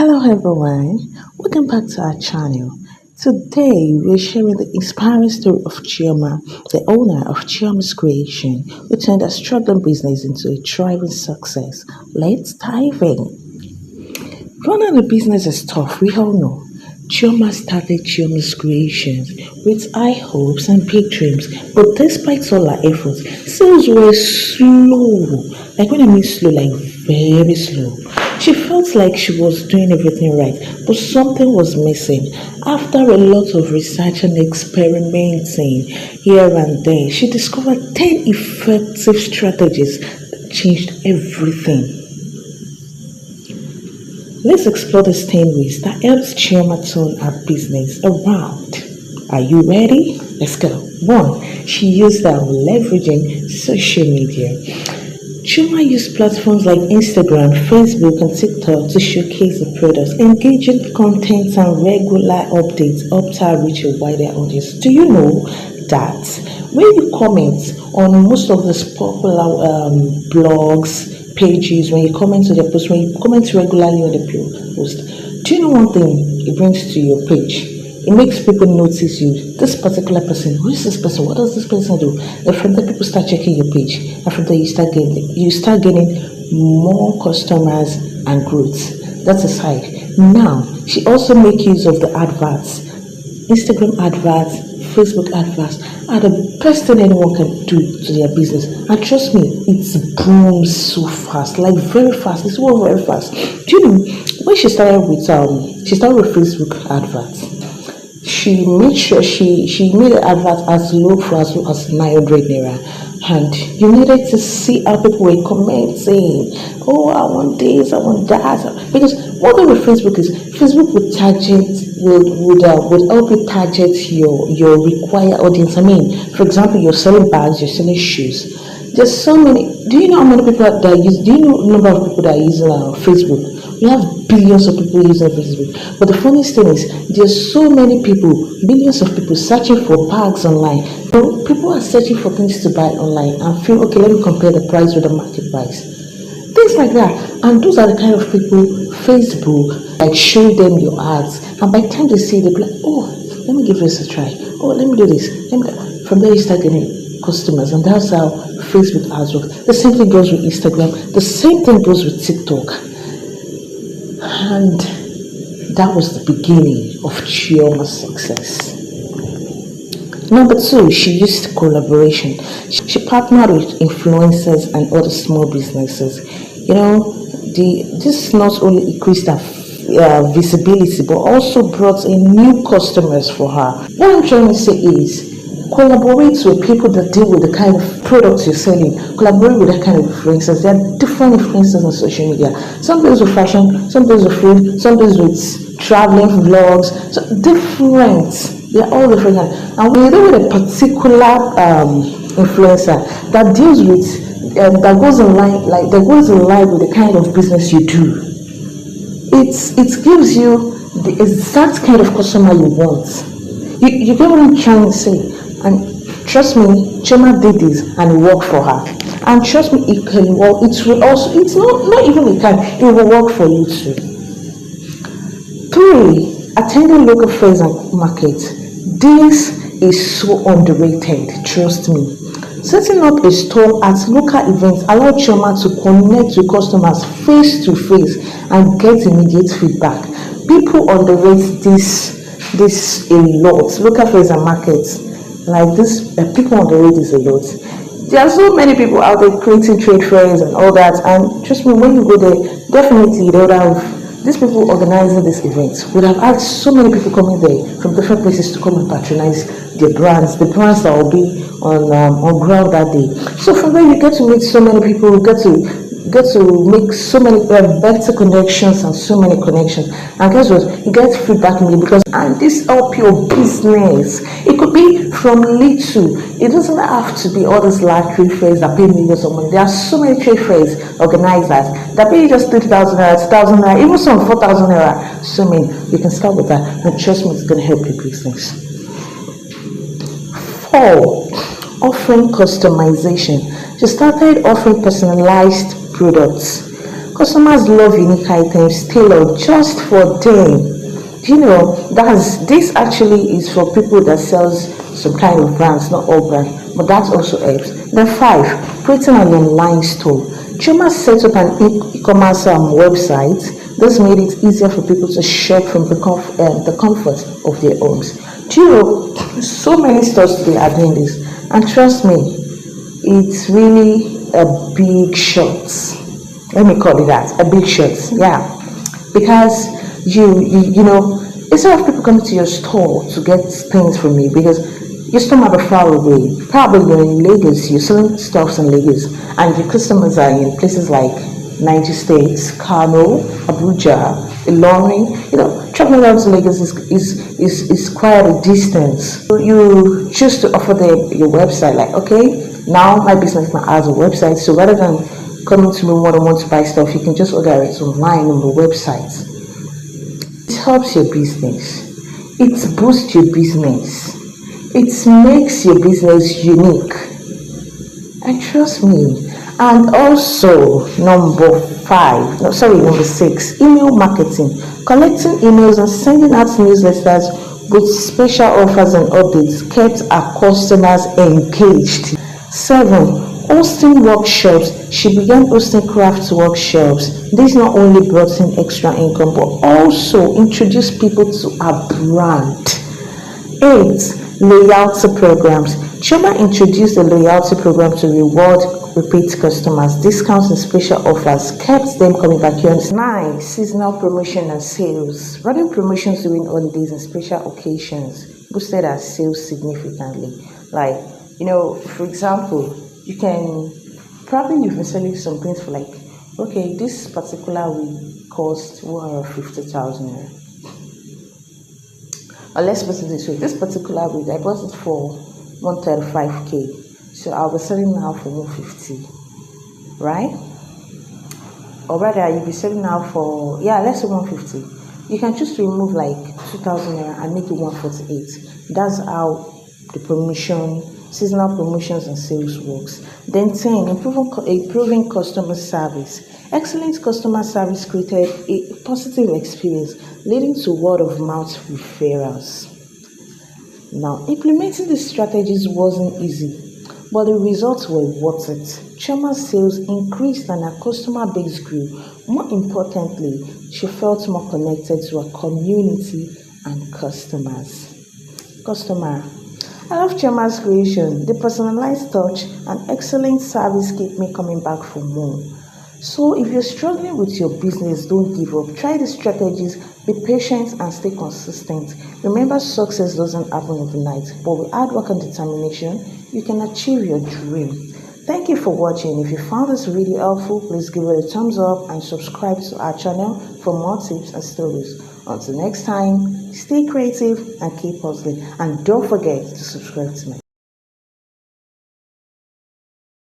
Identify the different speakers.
Speaker 1: Hello everyone, welcome back to our channel. Today we're sharing the inspiring story of Chioma, the owner of Chioma's Creation, who turned a struggling business into a thriving success. Let's dive in. Running a business is tough, we all know. Chioma started Chioma's Creations with high hopes and big dreams, but despite all her efforts, sales were slow. Like when I mean slow, like very slow. She felt like she was doing everything right, but something was missing. After a lot of research and experimenting here and there, she discovered 10 effective strategies that changed everything. Let's explore the 10 ways that helps Chioma turn her business around. Are you ready? Let's go. 1. She used leveraging social media. Chioma used platforms like Instagram, Facebook, and TikTok to showcase the products. Engaging content and regular updates helped her reach a wider audience. Do you know that when you comment on most of these popular blogs, pages, when you comment to their post, when you comment regularly on the post, do you know one thing it brings to your page? It makes people notice you. This particular person, who is this person? What does this person do? And from there, people start checking your page, and from there, you start getting more customers and growth. That's aside. Now, she also make use of the adverts, Instagram adverts, Facebook adverts are the best thing anyone can do to their business. And trust me, it booms so fast, like very fast. It's all very fast. Do you know when she started with Facebook adverts? She made sure she made the advert as low as 900 naira, and you needed to see how people were commenting. Oh, I want this, I want that. Because what thing with Facebook is Facebook would help you target your required audience. I mean, for example, you're selling bags, you're selling shoes. There's so many. Do you know how many people that use? Do you know the number of people that are using Facebook? We have billions of people using Facebook. But the funniest thing is, there's so many people, millions of people searching for bags online. So people are searching for things to buy online and feel, okay, let me compare the price with the market price. Things like that. And those are the kind of people Facebook like show them your ads. And by the time they see it, they'll be like, oh, let me give this a try. Oh, let me do this. From there you start getting customers, and that's how Facebook ads work. The same thing goes with Instagram. The same thing goes with TikTok. And that was the beginning of Chioma's success. Number 2, she used collaboration. She partnered with influencers and other small businesses. You know, this not only increased her visibility, but also brought in new customers for her. What I'm trying to say is, collaborate with people that deal with the kind of products you're selling. Collaborate with that kind of influencers. There are different influencers on social media. Some deals with fashion, some deals with food, some deals with traveling vlogs. So different. They're all different. And when you deal with a particular influencer that deals with that goes in line with the kind of business you do, it gives you the exact kind of customer you want. You get what I'm trying to say? And trust me, Chioma did this and it worked for her. And trust me, it can work. It will also, it's not even it can, it will work for you too. 3, attending local fairs and markets. This is so underrated, trust me. Setting up a stall at local events allow Chioma to connect with customers face to face and get immediate feedback. People underrate this a lot. Local fairs and markets like this, people underrate this a lot. There are so many people out there creating trade fairs and all that, and trust me, when you go there, definitely they would have these people organizing this event would have had so many people coming there from different places to come and patronize the brands that will be on ground that day. So from there you get to meet so many people, you get to make so many better connections and so many connections. And guess what? You get feedback immediately because and this help your business. It could be from little. It doesn't have to be all these large trade fairs that pay millions of money. There are so many trade fairs organizers that pay just 3,000 naira, 2,000 naira, even some 4,000 naira. So many. You can start with that, and trust me, it's going to help your business. 4, offering customization. She started offering personalized products. Customers love unique items tailored just for them. Do you know that's this actually is for people that sells some kind of brands, not all brands, but that also helps. Then five, creating an online store. Choma set up an e-commerce website. This made it easier for people to shop from the comfort of their homes. Do you know, so many stores today are doing this, and trust me, it's really a big shot. Let me call it that, a big shot. Yeah, because you know, instead of people coming to your store to get things from you, because your store might be far away. Probably you're in Lagos, you're selling stuffs in Lagos, and your customers are in places like Niger States, Kano, Abuja, Ilorin. You know, traveling down to Lagos is quite a distance. So you choose to offer them your website, like, okay, now my business now has a website, so rather than coming to me one on one to buy stuff, you can just order it online on the website. It helps your business. It boosts your business. It makes your business unique. And trust me. And also, number six, email marketing. Collecting emails and sending out newsletters with special offers and updates kept our customers engaged. Seven, hosting workshops. She began hosting craft workshops. This not only brought in extra income but also introduced people to our brand. 8. Loyalty programs. Choma introduced a loyalty program to reward repeat customers. Discounts and special offers kept them coming back here. 9. Seasonal promotion and sales. Running promotions during holidays and special occasions boosted our sales significantly. Like, you know, for example, you've been selling some things for, like, okay, this particular week cost 150,000 naira. Or let's put it this way, this particular week I bought it for 135k, so I'll be selling now for 150, right? Or rather, you'll be selling now for, yeah, let's say 150. You can choose to remove like 2,000 naira and make it 148. That's how the seasonal promotions and sales works. Then 10, improving customer service. Excellent customer service created a positive experience, leading to word of mouth referrals. Now, implementing these strategies wasn't easy, but the results were worth it. Choma's sales increased and her customer base grew. More importantly, she felt more connected to her community and customers. I love Choma's creation. The personalized touch and excellent service keep me coming back for more. So if you're struggling with your business, don't give up. Try the strategies, be patient and stay consistent. Remember, success doesn't happen overnight, but with hard work and determination, you can achieve your dream. Thank you for watching. If you found this video helpful, please give it a thumbs up and subscribe to our channel for more tips and stories. Until next time, stay creative and keep hustling. And don't forget to subscribe to my